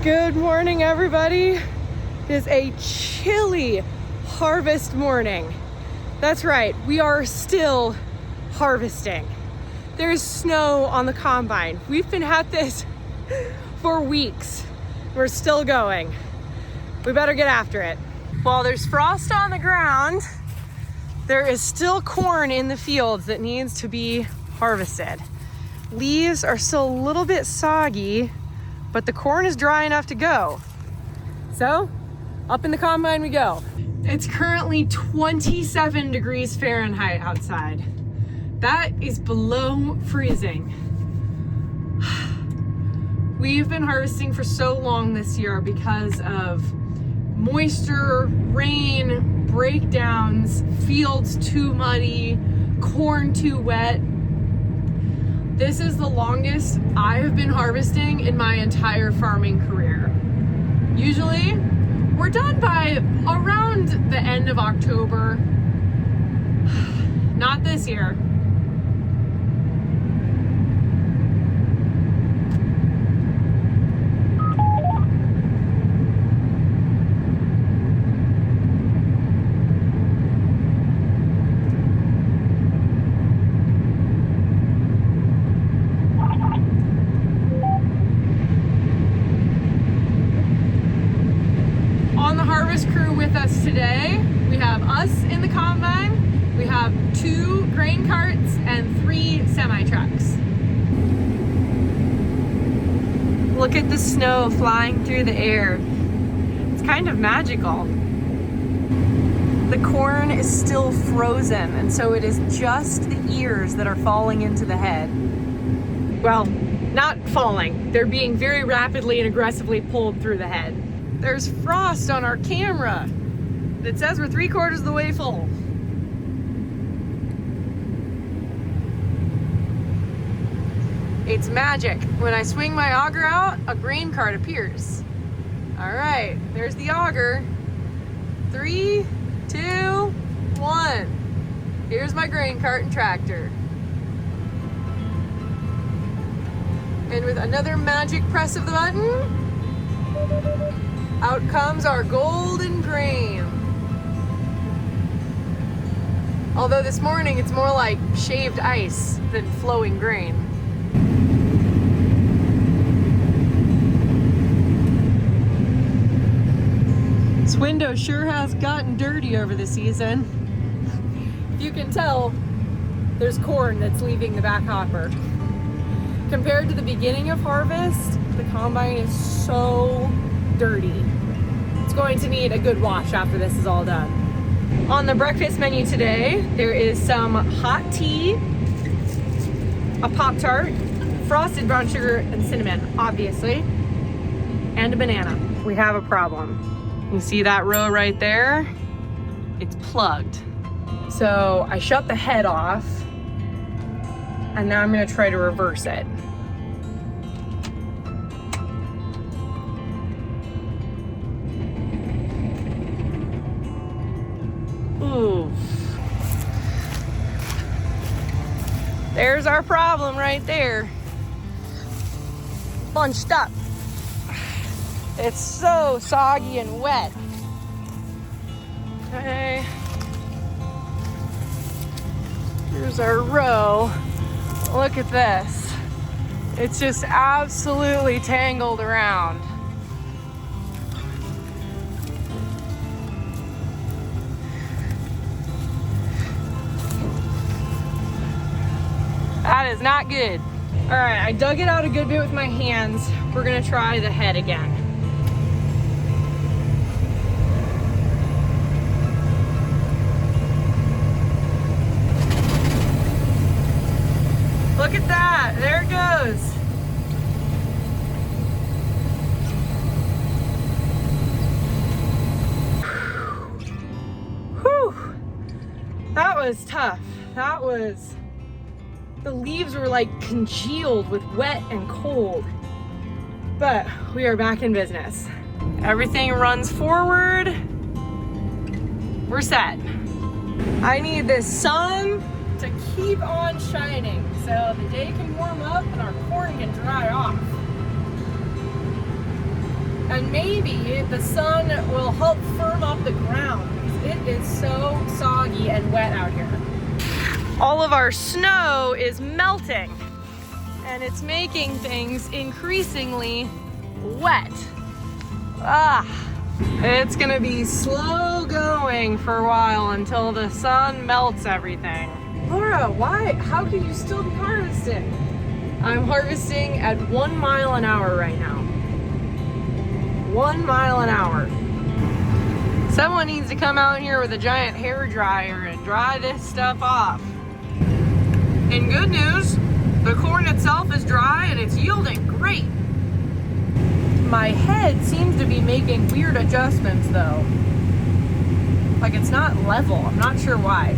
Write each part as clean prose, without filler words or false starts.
Good morning, everybody. It is a chilly harvest morning. That's right, we are still harvesting. There's snow on the combine. We've been at this for weeks. We're still going. We better get after it. While there's frost on the ground, there is still corn in the fields that needs to be harvested. Leaves are still a little bit soggy, but the corn is dry enough to go. So, up in the combine we go. It's currently 27 degrees Fahrenheit outside. That is below freezing. We've been harvesting for so long this year because of moisture, rain, breakdowns, fields too muddy, corn too wet. This is the longest I have been harvesting in my entire farming career. Usually, we're done by around the end of October. Not this year. With us today, we have us in the combine, we have 2 grain carts and 3 semi-trucks. Look at the snow flying through the air. It's kind of magical. The corn is still frozen, and so it is just the ears that are falling into the head. Well, not falling. They're being very rapidly and aggressively pulled through the head. There's frost on our camera. It says we're 3/4 of the way full. It's magic. When I swing my auger out, a grain cart appears. All right, there's the auger. 3, 2, 1. Here's my grain cart and tractor. And with another magic press of the button, out comes our golden grain. Although this morning it's more like shaved ice than flowing grain. This window sure has gotten dirty over the season. If you can tell, there's corn that's leaving the back hopper. Compared to the beginning of harvest, the combine is so dirty. It's going to need a good wash after this is all done. On the breakfast menu today, there is some hot tea, a Pop-Tart, frosted brown sugar and cinnamon, obviously, and a banana. We have a problem. You see that row right there? It's plugged. So I shut the head off, and now I'm gonna try to reverse it. Ooh. There's our problem right there. Bunched up. It's so soggy and wet. Okay. Here's our row. Look at this. It's just absolutely tangled around. That is not good. All right, I dug it out a good bit with my hands. We're gonna try the head again. Look at that, there it goes. Whew, that was tough. The leaves were like congealed with wet and cold. But we are back in business. Everything runs forward. We're set. I need this sun to keep on shining so the day can warm up and our corn can dry off. And maybe the sun will help firm up the ground because it is so soggy and wet out here. All of our snow is melting and it's making things increasingly wet. It's gonna be slow going for a while until the sun melts everything. Laura, how can you still be harvesting? I'm harvesting at 1 mile an hour right now. 1 mile an hour. Someone needs to come out here with a giant hair dryer and dry this stuff off. And good news, the corn itself is dry and it's yielding great. My head seems to be making weird adjustments though. Like it's not level, I'm not sure why.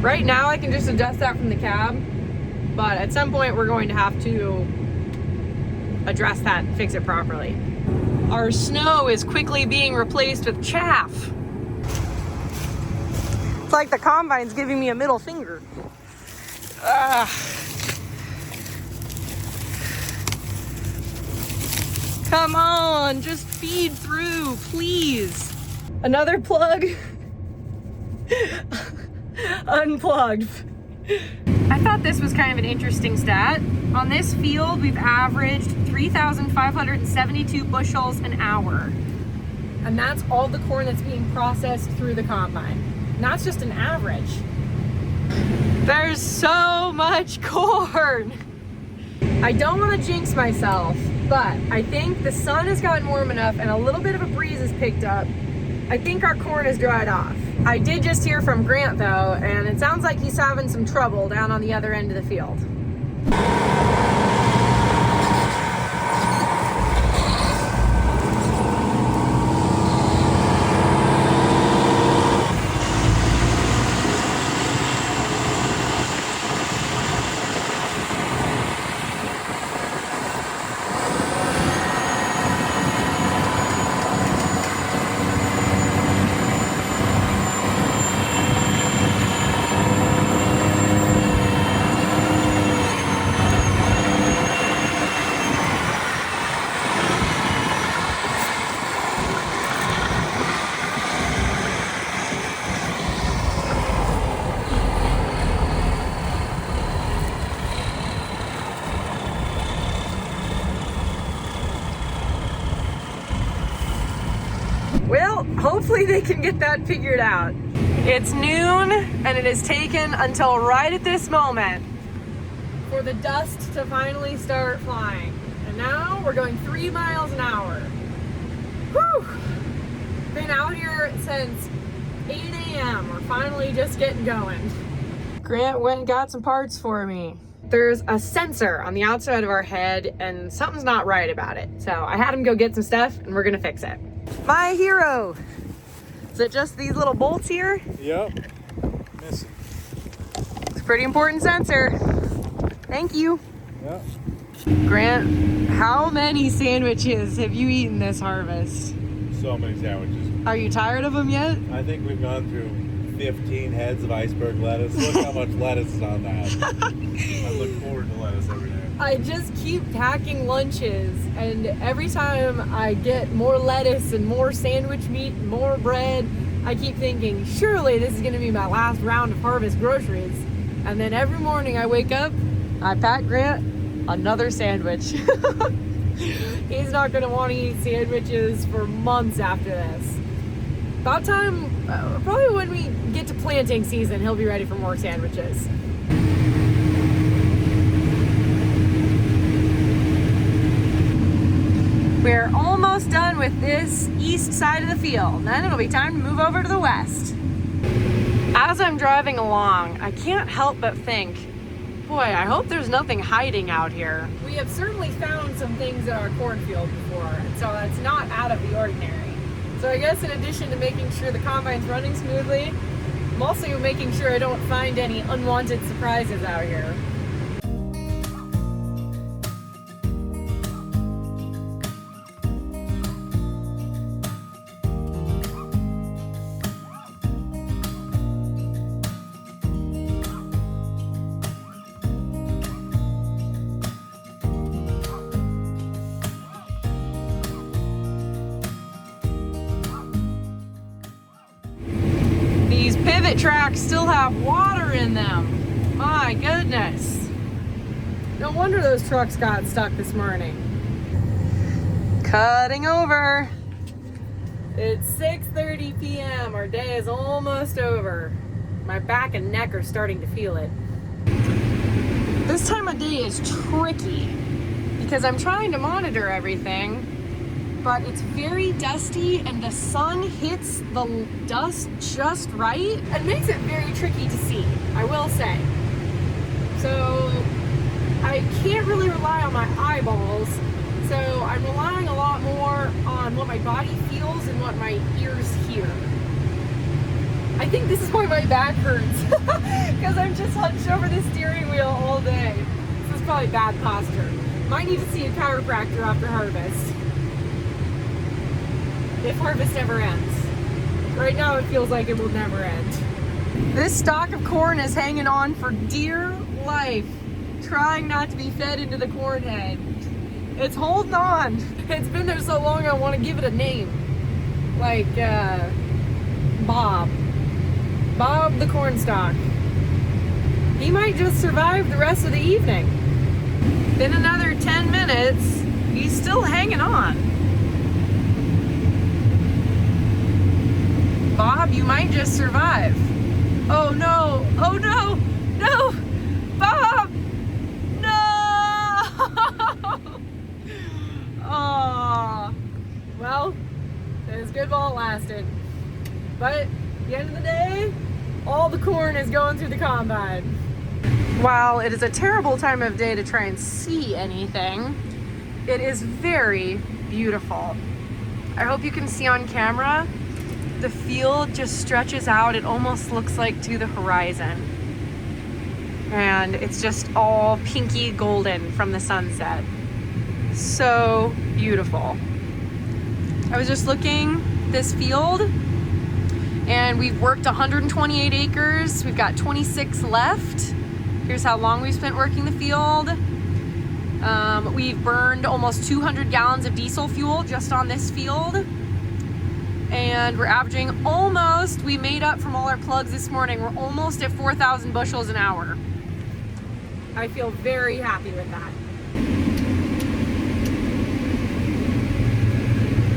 Right now I can just adjust that from the cab, but at some point we're going to have to address that and fix it properly. Our snow is quickly being replaced with chaff. It's like the combine's giving me a middle finger. Come on, just feed through, please. Another plug. Unplugged. I thought this was kind of an interesting stat. On this field, we've averaged 3,572 bushels an hour. And that's all the corn that's being processed through the combine. And that's just an average. There's so much corn. I don't want to jinx myself, but I think the sun has gotten warm enough and a little bit of a breeze has picked up. I think our corn has dried off. I did just hear from Grant though, and it sounds like he's having some trouble down on the other end of the field. Well, hopefully they can get that figured out. It's noon and it has taken until right at this moment for the dust to finally start flying. And now we're going 3 miles an hour. Whew! Been out here since 8 a.m. We're finally just getting going. Grant went and got some parts for me. There's a sensor on the outside of our head and something's not right about it. So I had him go get some stuff and we're gonna fix it. My hero. Is it just these little bolts here? Yep. Missing. It's a pretty important sensor. Thank you. Yep. Grant, how many sandwiches have you eaten this harvest? So many sandwiches. Are you tired of them yet? I think we've gone through 15 heads of iceberg lettuce. Look how much lettuce is on that. I look forward to lettuce every day. I just keep packing lunches, and every time I get more lettuce and more sandwich meat and more bread, I keep thinking, surely this is gonna be my last round of harvest groceries. And then every morning I wake up, I pack Grant another sandwich. He's not gonna want to eat sandwiches for months after this. About time, probably when we get to planting season, he'll be ready for more sandwiches. We're almost done with this east side of the field. Then it'll be time to move over to the west. As I'm driving along, I can't help but think, boy, I hope there's nothing hiding out here. We have certainly found some things in our cornfield before, and so it's not out of the ordinary. So I guess in addition to making sure the combine's running smoothly, I'm also making sure I don't find any unwanted surprises out here. pivot tracks still have water in them. My goodness. No wonder those trucks got stuck this morning. Cutting over. It's 6:30 p.m. Our day is almost over. My back and neck are starting to feel it. This time of day is tricky because I'm trying to monitor everything, but it's very dusty and the sun hits the dust just right and makes it very tricky to see, I will say. So I can't really rely on my eyeballs, so I'm relying a lot more on what my body feels and what my ears hear. I think this is why my back hurts, because I'm just hunched over the steering wheel all day. This is probably bad posture. Might need to see a chiropractor after harvest. If harvest ever ends. Right now it feels like it will never end. This stalk of corn is hanging on for dear life, trying not to be fed into the corn head. It's holding on. It's been there so long I want to give it a name. Like, Bob. Bob the cornstalk. He might just survive the rest of the evening. In another 10 minutes, he's still hanging on. Bob, you might just survive. Oh no, oh no, no, Bob, no! Oh, well, it was good while it lasted. But at the end of the day, all the corn is going through the combine. While it is a terrible time of day to try and see anything, it is very beautiful. I hope you can see on camera, the field just stretches out. It almost looks like to the horizon. And it's just all pinky golden from the sunset. So beautiful. I was just looking this field, and we've worked 128 acres. We've got 26 left. Here's how long we've spent working the field. We've burned almost 200 gallons of diesel fuel just on this field. And we're averaging almost, we made up from all our plugs this morning, we're almost at 4,000 bushels an hour. I feel very happy with that.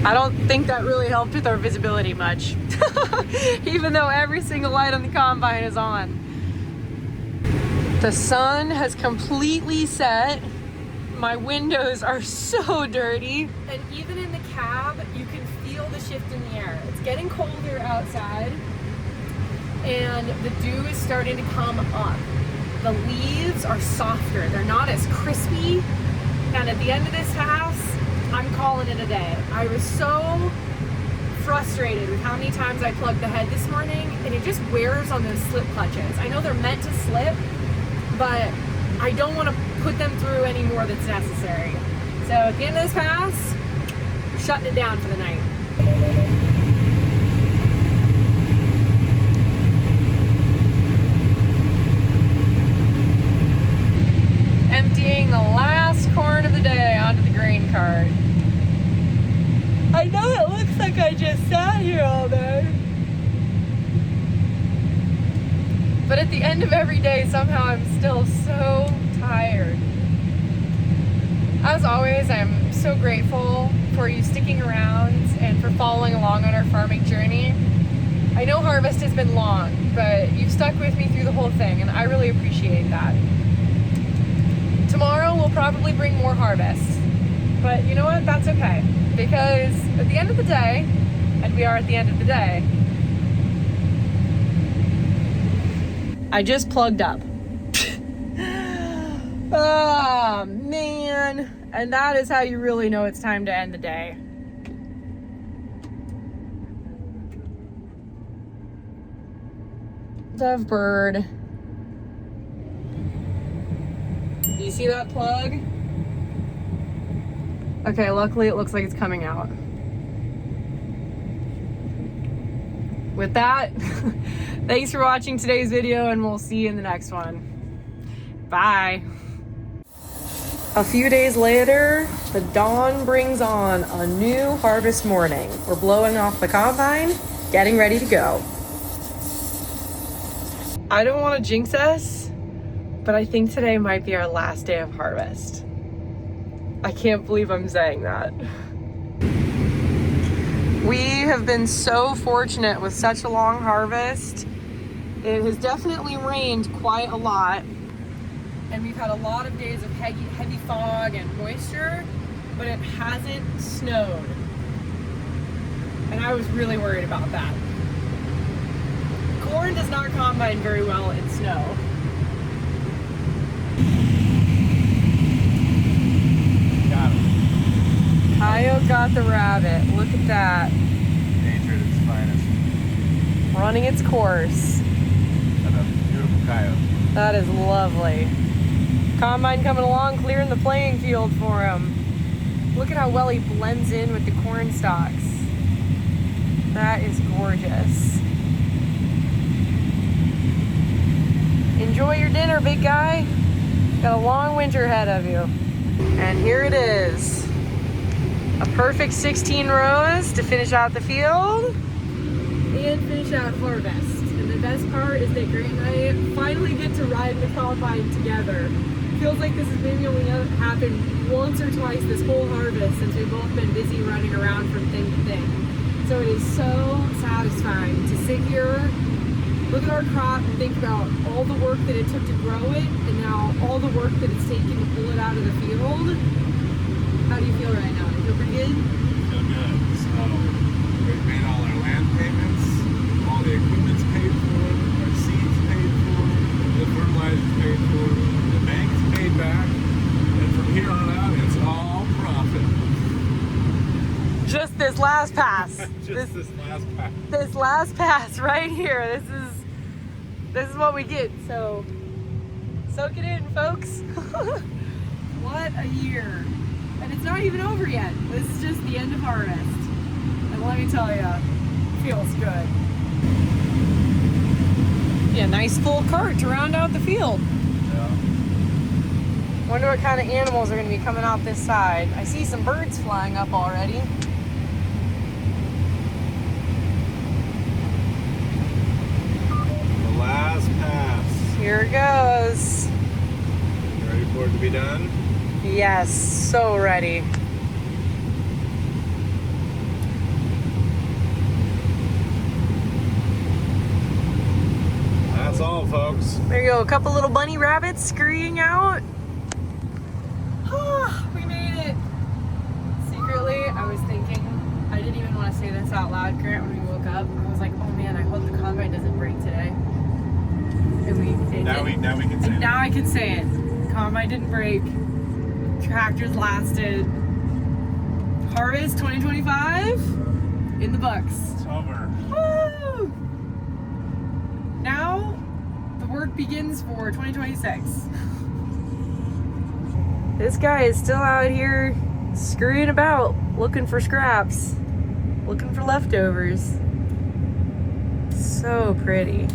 I don't think that really helped with our visibility much, even though every single light on the combine is on. The sun has completely set. My windows are so dirty. And even in the cab, you can feel the shift in the air. It's getting colder outside, and the dew is starting to come up. The leaves are softer. They're not as crispy. And at the end of this pass, I'm calling it a day. I was so frustrated with how many times I plugged the head this morning, and it just wears on those slip clutches. I know they're meant to slip, but I don't want to put them through any more that's necessary. So at the end of this pass, I'm shutting it down for the night. Emptying the last corn of the day onto the grain cart. I know it looks like I just sat here all day, but at the end of every day, somehow I'm still so tired. As always, I'm so grateful for you sticking around and for following along on our farming journey. I know harvest has been long, but you've stuck with me through the whole thing, and I really appreciate that. Tomorrow we'll probably bring more harvest, but you know what? That's okay, because at the end of the day, and we are at the end of the day, I just plugged up. Oh man, and that is how you really know it's time to end the day. Dovebird. Do you see that plug? Okay, luckily it looks like it's coming out. With that, thanks for watching today's video, and we'll see you in the next one. Bye. A few days later, the dawn brings on a new harvest morning. We're blowing off the combine, getting ready to go. I don't want to jinx us, but I think today might be our last day of harvest. I can't believe I'm saying that. We have been so fortunate with such a long harvest. It has definitely rained quite a lot, and we've had a lot of days of heavy fog and moisture, but it hasn't snowed. And I was really worried about that. Corn does not combine very well in snow. Got him. Coyote got the rabbit. Look at that. Nature at its finest. Running its course. And a beautiful coyote. That is lovely. Combine coming along, clearing the playing field for him. Look at how well he blends in with the corn stalks. That is gorgeous. Enjoy your dinner, big guy. Got a long winter ahead of you. And here it is. A perfect 16 rows to finish out the field and finish out harvest. And the best part is that Grant and I finally get to ride the combine together. Feels like this has maybe only happened once or twice this whole harvest since we've both been busy running around from thing to thing. So it is so satisfying to sit here, look at our crop, and think about all the work that it took to grow it, and now all the work that it's taken to pull it out of the field. How do you feel right now? Do you feel pretty good? Feel good. So we've made all our land payments, all the equipment's paid for, our seeds paid for, the fertilizer's paid for, the bank's paid back, and from here on out it's all profit. Just this last pass. Just this last pack. This last pass right here. This is what we get. So soak it in, folks. What a year. And it's not even over yet. This is just the end of harvest. And let me tell you, it feels good. Yeah, nice full cart to round out the field. Yeah. Wonder what kind of animals are going to be coming out this side. I see some birds flying up already. The last pass. Here it goes. You ready for it to be done? Yes, so ready. That's all, folks. There you go, a couple little bunny rabbits scurrying out. We made it. Secretly, I was thinking, I didn't even want to say this out loud, Grant, when we woke up. I was like, oh man, I hope the combine doesn't break today. And Now we can say it. now I can say it. Combine didn't break. Tractors lasted. Harvest 2025 in the books. It's over. Woo! Now the work begins for 2026. This guy is still out here scurrying about, looking for scraps, looking for leftovers. So pretty.